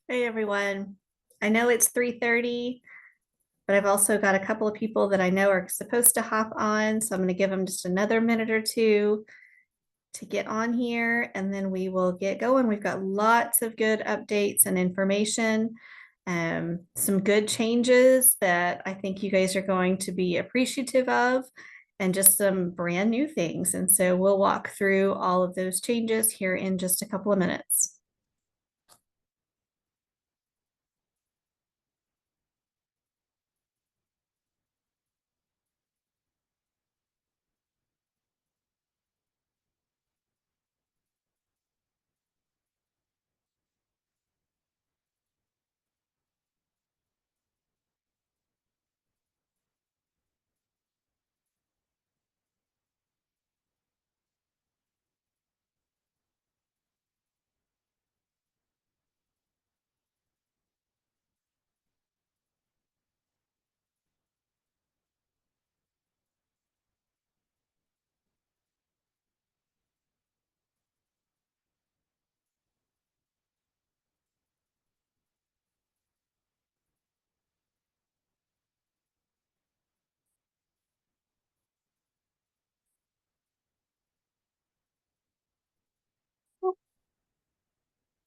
Hey everyone. I know it's 3:30, but I've also got a couple of people that I know are supposed to hop on, so I'm going to give them just another minute or two to get on here and then we will get going. We've got lots of good updates and information, some good changes that I think you guys are going to be appreciative of, and just some brand new things. And so we'll walk through all of those changes here in just a couple of minutes.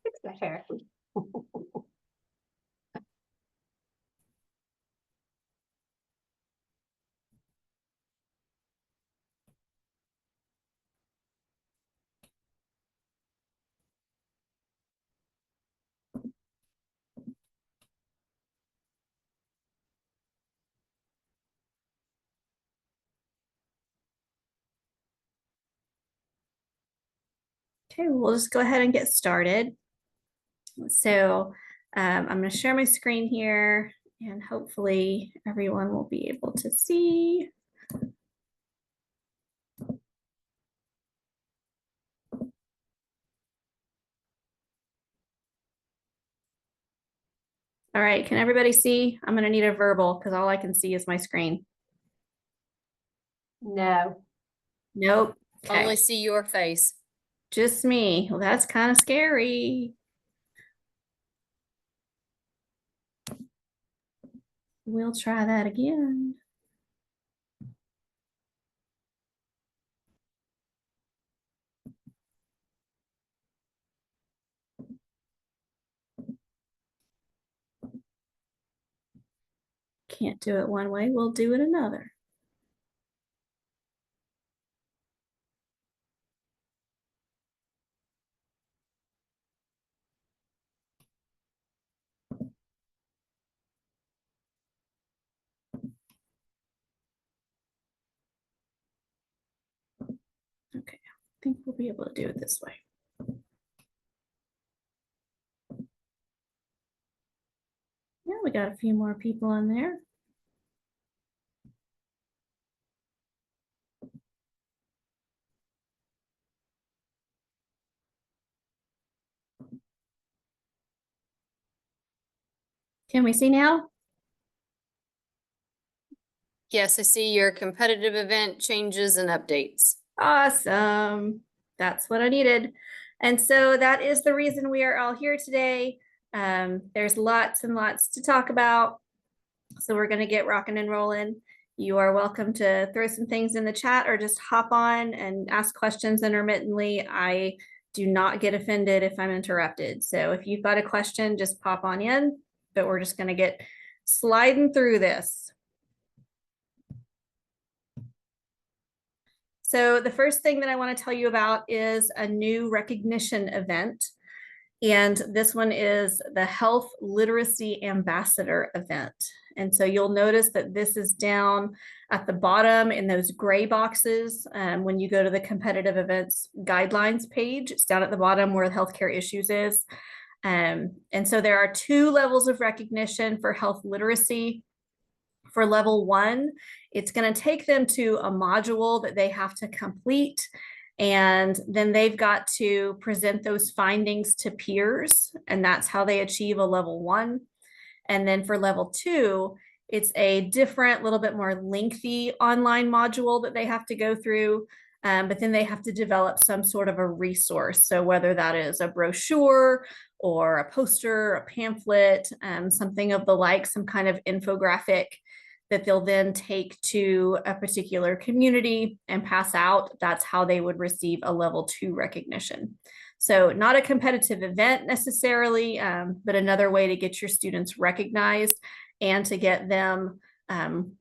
Fix my hair. Okay, we'll just go ahead and get started. So I'm going to share my screen here and hopefully everyone will be able to see. All right, can everybody see? I'm going to need a verbal because all I can see is my screen. No. Nope. Okay, Only see your face. just me. Well, that's kind of scary. We'll try that again. Can't do it one way, we'll do it another. Okay, I think we'll be able to do it this way. Yeah, we got a few more people on there. Can we see now? Yes, I see your competitive event changes and updates. Awesome. That's what I needed. And so that is the reason we are all here today. There's lots and lots to talk about. So we're going to get rocking and rolling. You are welcome to throw some things in the chat or just hop on and ask questions intermittently. I do not get offended if I'm interrupted. So if you've got a question, just pop on in, but we're just going to get sliding through this. So the first thing that I want to tell you about is a new recognition event. And this one is the Health Literacy Ambassador event. And so you'll notice that this is down at the bottom in those gray boxes. When you go to the competitive events guidelines page, it's down at the bottom where the healthcare issues is. And so there are two levels of recognition for health literacy. For level 1, it's going to take them to a module that they have to complete. And then they've got to present those findings to peers. And that's how they achieve a level 1. And then for level 2, it's a different, little bit more lengthy online module that they have to go through. But then they have to develop some sort of a resource. So whether that is a brochure or a poster, a pamphlet, something of the like, some kind of infographic that they'll then take to a particular community and pass out. That's how they would receive a level 2 recognition. So not a competitive event necessarily, but another way to get your students recognized and to get them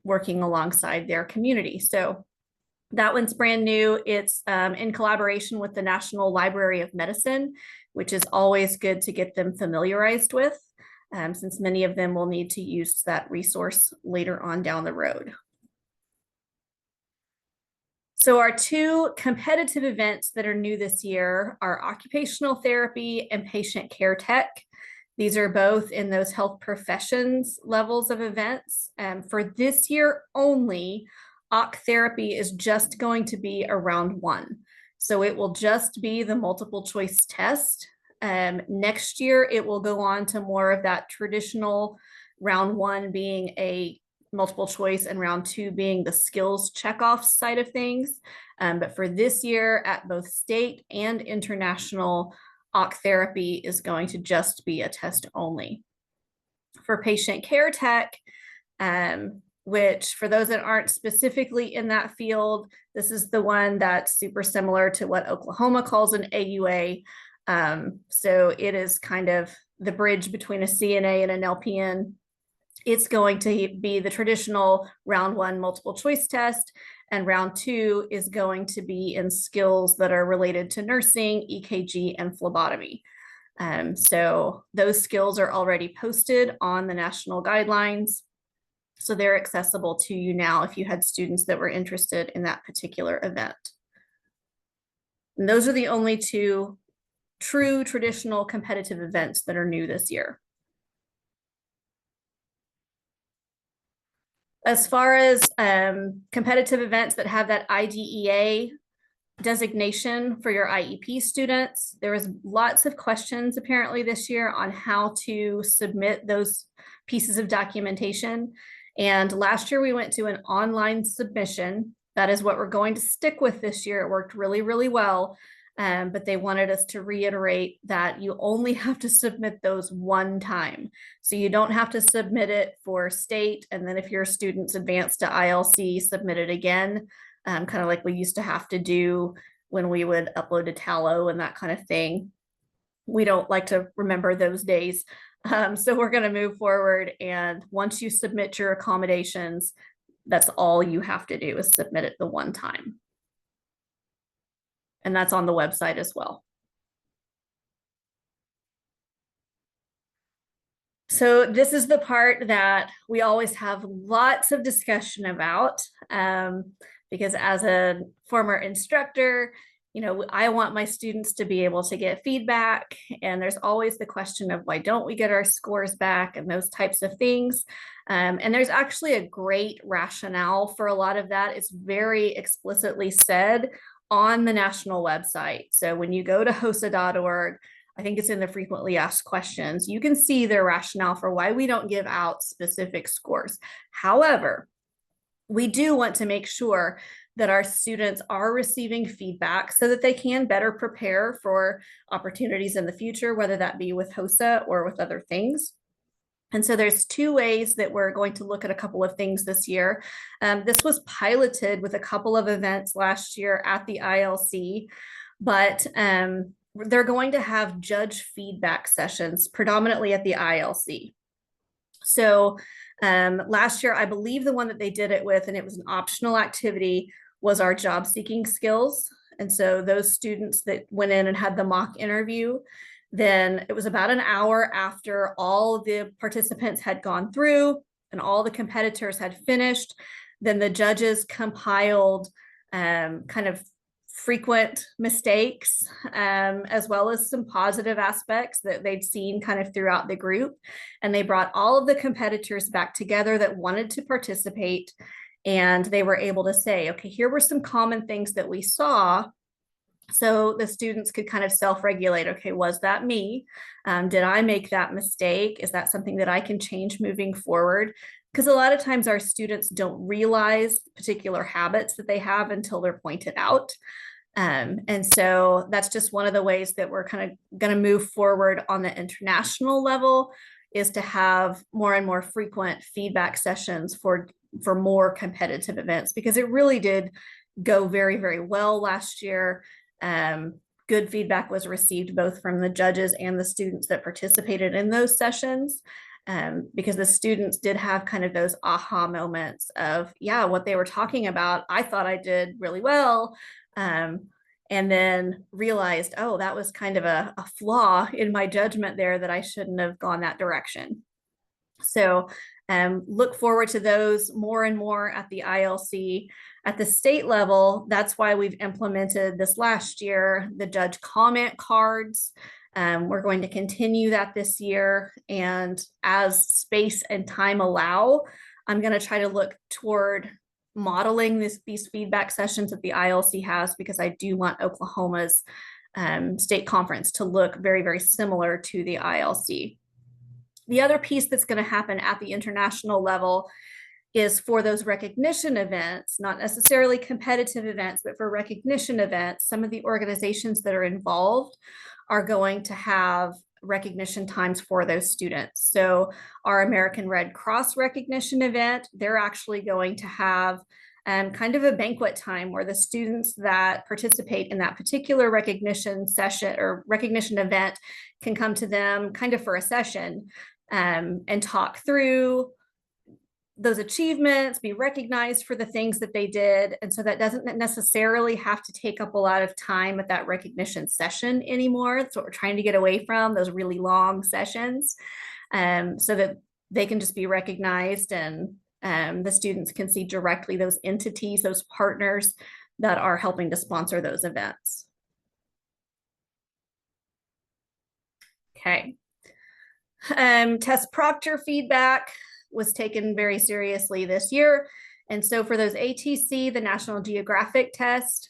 working alongside their community. So that one's brand new. It's in collaboration with the National Library of Medicine, which is always good to get them familiarized with, since many of them will need to use that resource later on down the road. So our two competitive events that are new this year are occupational therapy and patient care tech. These are both in those health professions levels of events. For this year only, OC therapy is just going to be a round 1. So it will just be the multiple choice test. Next year, it will go on to more of that traditional round 1 being a multiple choice and round 2 being the skills checkoff side of things. But for this year at both state and international, OC therapy is going to just be a test only. For patient care tech, which for those that aren't specifically in that field, this is the one that's super similar to what Oklahoma calls an AUA. So it is kind of the bridge between a CNA and an LPN. It's going to be the traditional round 1 multiple choice test, and round 2 is going to be in skills that are related to nursing, EKG, and phlebotomy. So those skills are already posted on the national guidelines. So they're accessible to you now if you had students that were interested in that particular event. And those are the only two true traditional competitive events that are new this year. As far as competitive events that have that IDEA designation for your IEP students, there was lots of questions apparently this year on how to submit those pieces of documentation. And last year we went to an online submission. That is what we're going to stick with this year. It worked really, really well. But they wanted us to reiterate that you only have to submit those one time. So you don't have to submit it for state. And then if your students advance to ILC, submit it again, kind of like we used to have to do when we would upload to Tallo and that kind of thing. We don't like to remember those days. So we're going to move forward. And once you submit your accommodations, that's all you have to do is submit it the one time. And that's on the website as well. So this is the part that we always have lots of discussion about, because as a former instructor, you know, I want my students to be able to get feedback, and there's always the question of why don't we get our scores back and those types of things. And there's actually a great rationale for a lot of that. It's very explicitly said on the national website. So when you go to HOSA.org, I think it's in the frequently asked questions, you can see their rationale for why we don't give out specific scores. However, we do want to make sure that our students are receiving feedback so that they can better prepare for opportunities in the future, whether that be with HOSA or with other things. And so there's two ways that we're going to look at a couple of things this year. This was piloted with a couple of events last year at the ILC, but they're going to have judge feedback sessions predominantly at the ILC. So last year, I believe the one that they did it with, and it was an optional activity, was our job seeking skills. And so those students that went in and had the mock interview, then it was about an hour after all the participants had gone through and all the competitors had finished, then the judges compiled kind of frequent mistakes, as well as some positive aspects that they'd seen kind of throughout the group. And they brought all of the competitors back together that wanted to participate. And they were able to say, okay, here were some common things that we saw. So the students could kind of self-regulate. Okay, was that me? Did I make that mistake? Is that something that I can change moving forward? Because a lot of times our students don't realize particular habits that they have until they're pointed out. And so that's just one of the ways that we're kind of going to move forward on the international level, is to have more and more frequent feedback sessions for more competitive events, because it really did go very, very well last year. Good feedback was received both from the judges and the students that participated in those sessions, because the students did have kind of those aha moments of, yeah, what they were talking about, I thought I did really well. And then realized, oh, that was kind of a flaw in my judgment there, that I shouldn't have gone that direction. So look forward to those more and more at the ILC. At the state level, that's why we've implemented this last year, the judge comment cards. We're going to continue that this year. And as space and time allow, I'm going to try to look toward modeling these feedback sessions that the ILC has, because I do want Oklahoma's state conference to look very, very similar to the ILC. The other piece that's going to happen at the international level is for those recognition events, not necessarily competitive events, but for recognition events, some of the organizations that are involved are going to have recognition times for those students. So our American Red Cross recognition event, they're actually going to have kind of a banquet time where the students that participate in that particular recognition session or recognition event can come to them kind of for a session and talk through those achievements, be recognized for the things that they did. And so that doesn't necessarily have to take up a lot of time at that recognition session anymore. That's what we're trying to get away from, those really long sessions, so that they can just be recognized, and the students can see directly those entities, those partners that are helping to sponsor those events. Okay. Test proctor feedback was taken very seriously this year. And so for those ATC, the National Geographic test,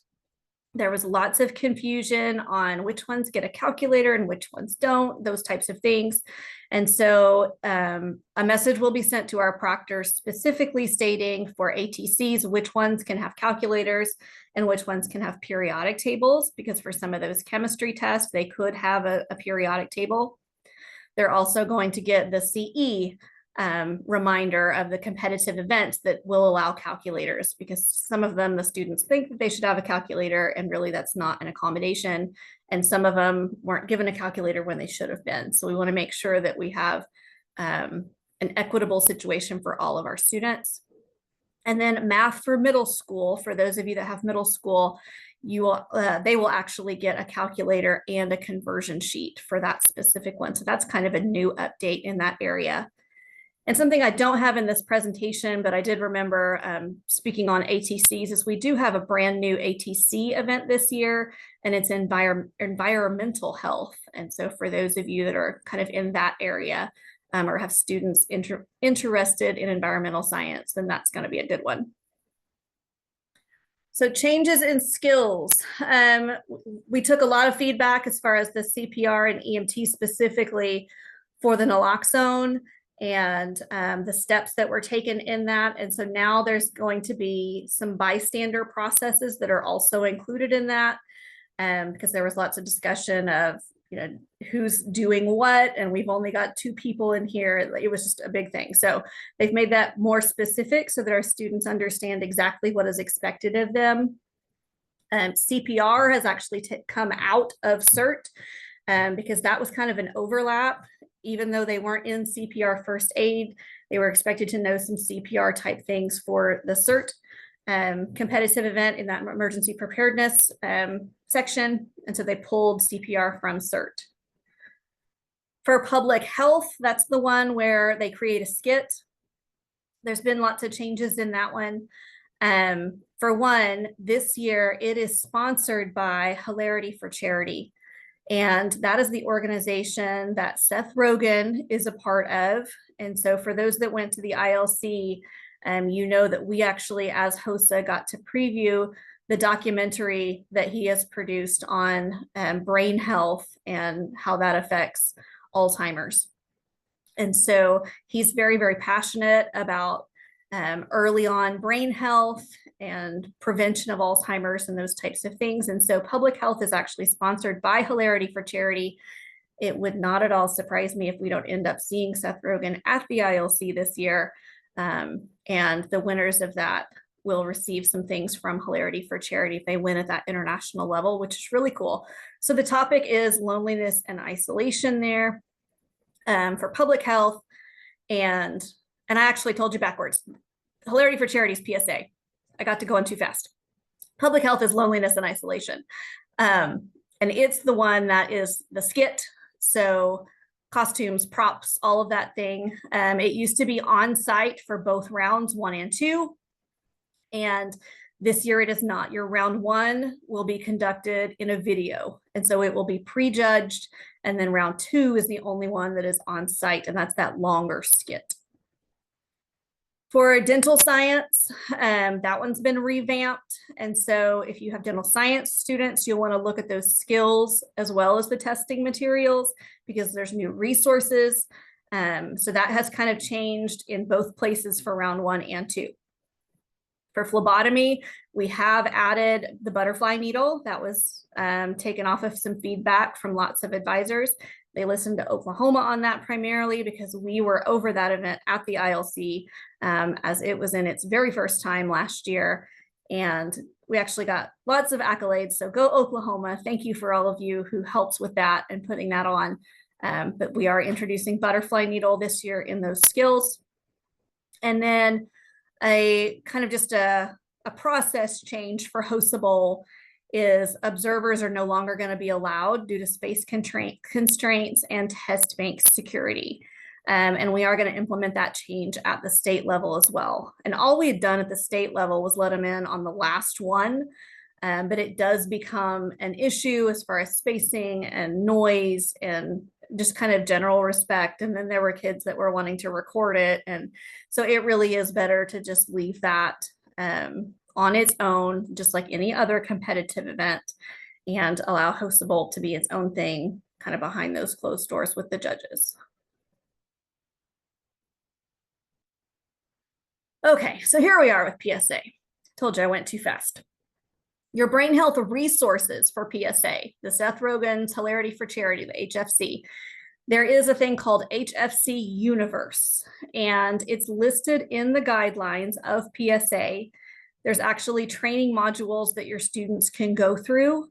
there was lots of confusion on which ones get a calculator and which ones don't, those types of things. And so a message will be sent to our proctors specifically stating for ATCs which ones can have calculators and which ones can have periodic tables, because for some of those chemistry tests, they could have a periodic table. They're also going to get the CE reminder of the competitive events that will allow calculators, because some of them, the students think that they should have a calculator, and really that's not an accommodation. And some of them weren't given a calculator when they should have been. So we want to make sure that we have an equitable situation for all of our students. And then math for middle school, for those of you that have middle school, you will they will actually get a calculator and a conversion sheet for that specific one. So that's kind of a new update in that area. And something I don't have in this presentation, but I did remember speaking on ATCs, is we do have a brand new ATC event this year, and it's environmental health. And so for those of you that are kind of in that area or have students interested in environmental science, then that's going to be a good one. So changes in skills. We took a lot of feedback as far as the CPR and EMT specifically for the naloxone, and the steps that were taken in that. And so now there's going to be some bystander processes that are also included in that, because there was lots of discussion of, you know, who's doing what, and we've only got 2 people in here. It was just a big thing. So they've made that more specific so that our students understand exactly what is expected of them. CPR has actually come out of CERT because that was kind of an overlap. Even though they weren't in CPR first aid, they were expected to know some CPR type things for the CERT competitive event in that emergency preparedness section. And so they pulled CPR from CERT. For public health, that's the one where they create a skit. There's been lots of changes in that one. For one, this year it is sponsored by Hilarity for Charity. And that is the organization that Seth Rogen is a part of. And so for those that went to the ILC, you know that we actually, as HOSA, got to preview the documentary that he has produced on brain health and how that affects Alzheimer's. And so he's very, very passionate about early on brain health and prevention of Alzheimer's and those types of things. And so public health is actually sponsored by Hilarity for Charity. It would not at all surprise me if we don't end up seeing Seth Rogen at the ILC this year. And the winners of that will receive some things from Hilarity for Charity if they win at that international level, which is really cool. So the topic is loneliness and isolation there for public health. And I actually told you backwards. Hilarity for Charity is PSA. I got to go on too fast. Public health is loneliness and isolation. And it's the one that is the skit. So costumes, props, all of that thing. It used to be on site for both rounds 1 and 2. And this year it is not. Your round 1 will be conducted in a video. And so it will be prejudged. And then round 2 is the only one that is on site. And that's that longer skit. For dental science, that one's been revamped. And so if you have dental science students, you'll want to look at those skills as well as the testing materials because there's new resources. So that has kind of changed in both places for round 1 and 2. For phlebotomy, we have added the butterfly needle. That was taken off of some feedback from lots of advisors. They listened to Oklahoma on that primarily because we were over that event at the ILC as it was in its very first time last year. And we actually got lots of accolades. So go Oklahoma. Thank you for all of you who helped with that and putting that on. But we are introducing butterfly needle this year in those skills. And then a kind of just a process change for HOSA Bowl is observers are no longer going to be allowed due to space constraints and test bank security. And we are going to implement that change at the state level as well. And all we had done at the state level was let them in on the last one. But it does become an issue as far as spacing and noise and just kind of general respect. And then there were kids that were wanting to record it. And so it really is better to just leave that on its own, just like any other competitive event, and allow HOSA Bowl to be its own thing, kind of behind those closed doors with the judges. Okay, so here we are with PSA. Told you I went too fast. Your brain health resources for PSA, the Seth Rogen's Hilarity for Charity, the HFC. There is a thing called HFC Universe, and it's listed in the guidelines of PSA. There's actually training modules that your students can go through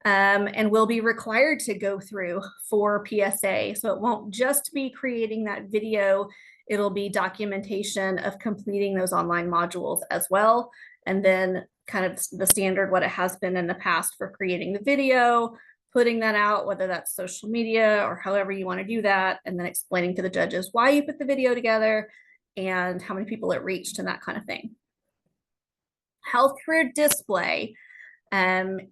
and will be required to go through for PSA. So it won't just be creating that video, it'll be documentation of completing those online modules as well. And then kind of the standard, what it has been in the past for creating the video, putting that out, whether that's social media or however you want to do that, and then explaining to the judges why you put the video together and how many people it reached and that kind of thing. Health career display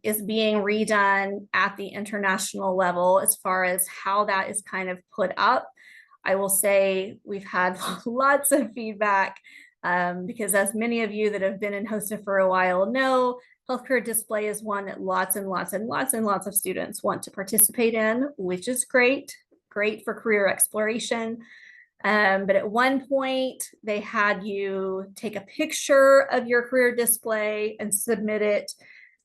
is being redone at the international level as far as how that is kind of put up. I will say we've had lots of feedback because as many of you that have been in HOSA for a while know, health career display is one that lots and lots and lots and lots of students want to participate in, which is great for career exploration. But at one point they had you take a picture of your career display and submit it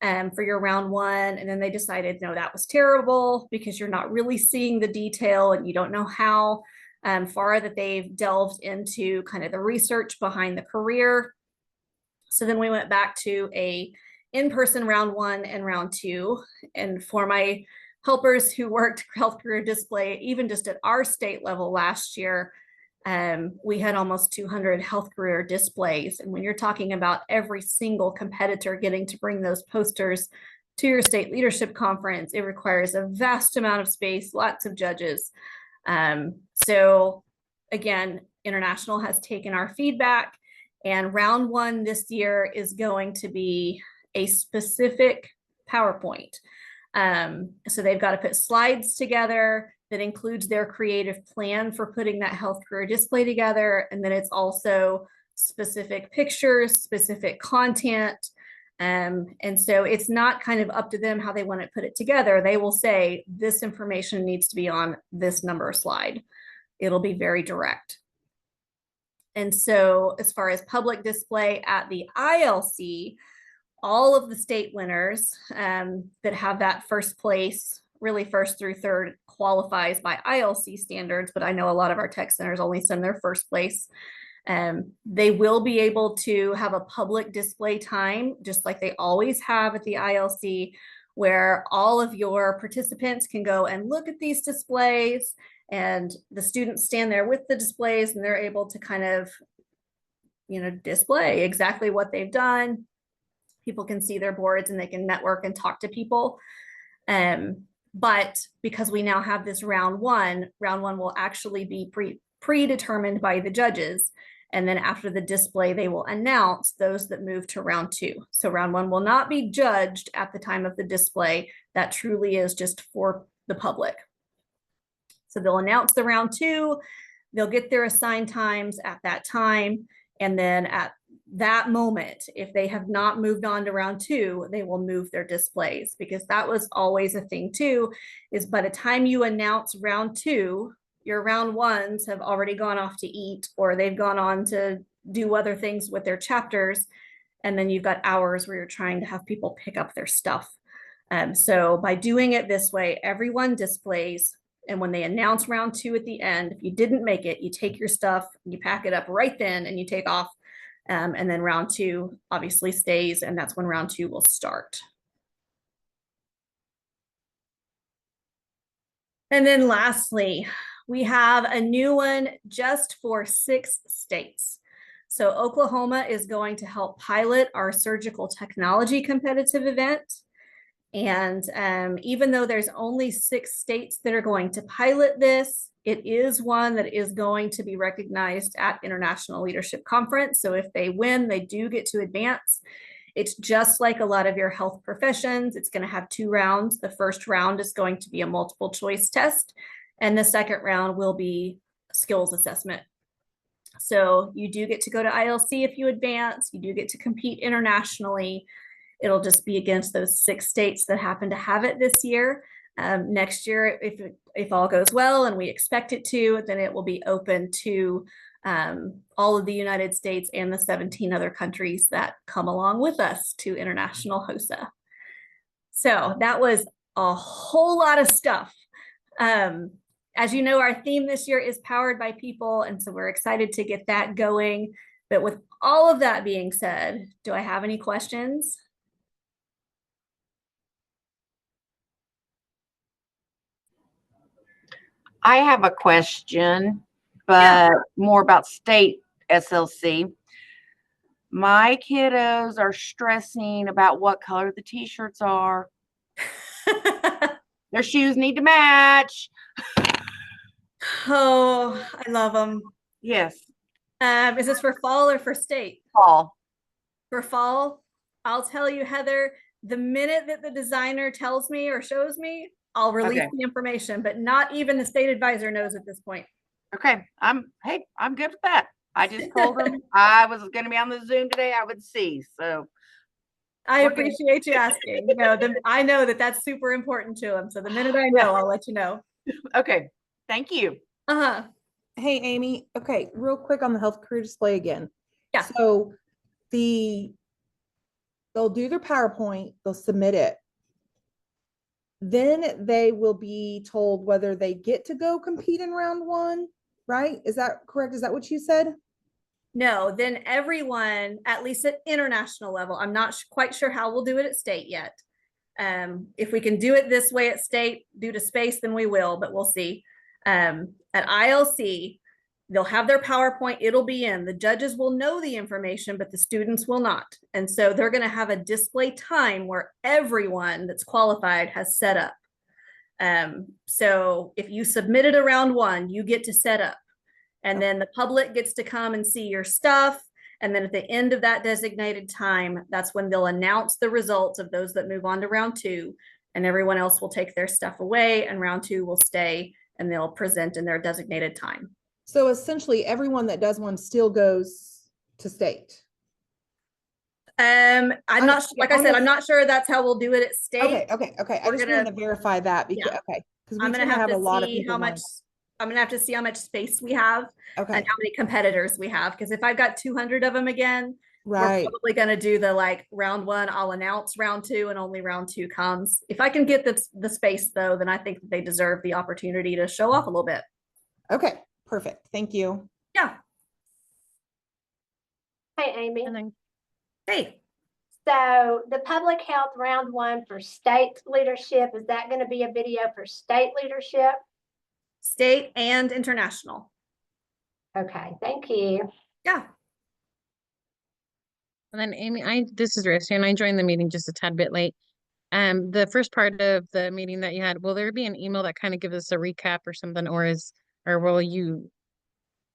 for your round 1. And then they decided, no, that was terrible because you're not really seeing the detail and you don't know how far that they've delved into kind of the research behind the career. So then we went back to a in-person round 1 and round 2. And for my helpers who worked health career display, even just at our state level last year, we had almost 200 health career displays. And when you're talking about every single competitor getting to bring those posters to your state leadership conference, it requires a vast amount of space, lots of judges. So again, International has taken our feedback, and round 1 this year is going to be a specific PowerPoint. So they've got to put slides together that includes their creative plan for putting that health career display together. And then it's also specific pictures, specific content. And so it's not kind of up to them how they want to put it together. They will say this information needs to be on this number slide. It'll be very direct. And so as far as public display at the ILC, all of the state winners that have that first place, really first through third, qualifies by ILC standards, but I know a lot of our tech centers only send their first place. They will be able to have a public display time, just like they always have at the ILC, where all of your participants can go and look at these displays, and the students stand there with the displays and they're able to kind of, display exactly what they've done. People can see their boards and they can network and talk to people. But because we now have this round one will actually be predetermined by the judges. And then after the display, they will announce those that move to round two. So round one will not be judged at the time of the display. That truly is just for the public. So they'll announce the round two, they'll get their assigned times at that time. And then at that moment, if they have not moved on to round two, they will move their displays, because that was always a thing too, is by the time you announce round two, your round ones have already gone off to eat, or they've gone on to do other things with their chapters. And then you've got hours where you're trying to have people pick up their stuff. So by doing it this way, everyone displays. And when they announce round two at the end, if you didn't make it, you take your stuff, you pack it up right then and you take off. And then round two obviously stays, and that's when round two will start. And then lastly, we have a new one just for 6 states. So Oklahoma is going to help pilot our surgical technology competitive event. And even though there's only 6 states that are going to pilot this, it is one that is going to be recognized at International Leadership Conference. So if they win, they do get to advance. It's just like a lot of your health professions. It's going to have 2 rounds. The first round is going to be a multiple choice test, and the second round will be skills assessment. So you do get to go to ILC if you advance. You do get to compete internationally. It'll just be against those 6 states that happen to have it this year. Next year, if all goes well, and we expect it to, then it will be open to all of the United States and the 17 other countries that come along with us to International HOSA. So that was a whole lot of stuff. As you know, our theme this year is powered by people, and so we're excited to get that going. But with all of that being said, do I have any questions? I have a question, but more about state SLC. My kiddos are stressing about what color the t-shirts are. Their shoes need to match. Oh, I love them. Yes. Is this for fall or for state? Fall. For fall, I'll tell you, Heather, the minute that the designer tells me or shows me, I'll release the information, but not even the state advisor knows at this point. Okay. I'm good with that. I just told them I was going to be on the Zoom today. I would see. So I appreciate you asking. I know that that's super important to them. So the minute I know, I'll let you know. Okay. Thank you. Hey, Amy. Okay, real quick on the health career display again. Yeah. So they'll do their PowerPoint, they'll submit it. Then they will be told whether they get to go compete in round 1, right? Is that correct? Is that what you said? No, then everyone, at least at international level, I'm not quite sure how we'll do it at state yet. If we can do it this way at state due to space, then we will, but we'll see. At ILC, they'll have their PowerPoint, it'll be in. The judges will know the information, but the students will not. And so they're going to have a display time where everyone that's qualified has set up. So if you submitted a round 1, you get to set up. And then the public gets to come and see your stuff. And then at the end of that designated time, that's when they'll announce the results of those that move on to round 2. And everyone else will take their stuff away, and round 2 will stay, and they'll present in their designated time. So essentially everyone that does one still goes to state. I'm not sure, like I said, I'm not sure that's how we'll do it at state. Okay. I just want to verify that because because I'm gonna have a lot of see people how much I'm gonna have to see how much space we have Okay, and how many competitors we have. Because if I've got 200 of them again, we're right. probably gonna do the like round one, I'll announce round two and only round two comes. If I can get the space though, then I think that they deserve the opportunity to show off a little bit. Okay, perfect. Thank you. Yeah. Hey, Amy. And then Hey, So the public health round one for state leadership, is that going to be a video for state leadership? state and international. Okay, thank you. Yeah. and then Amy, this is Rusty, and I joined the meeting just a tad bit late. The first part of the meeting that you had, will there be an email that kind of gives us a recap or something, or will you?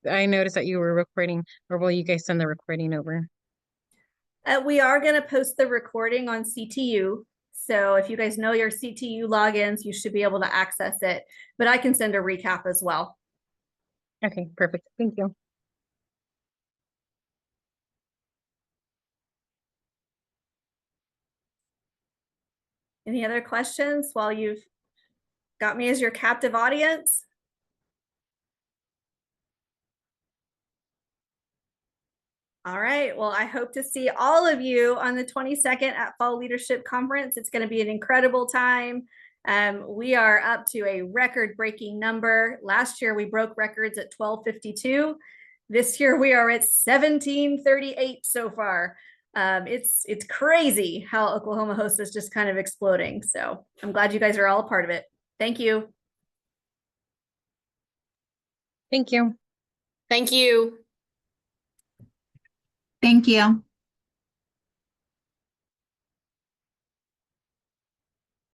I noticed that you were recording, or will you guys send the recording over? We are going to post the recording on CTU. So if you guys know your CTU logins, you should be able to access it. But I can send a recap as well. Okay, perfect. Thank you. Any other questions while you've got me as your captive audience? All right. Well, I hope to see all of you on the 22nd at Fall Leadership Conference. It's going to be an incredible time. We are up to a record-breaking number. Last year, we broke records at 1252. This year, we are at 1738 so far. It's crazy how Oklahoma HOSA is just kind of exploding. So I'm glad you guys are all a part of it. Thank you. Thank you. Thank you. Thank you.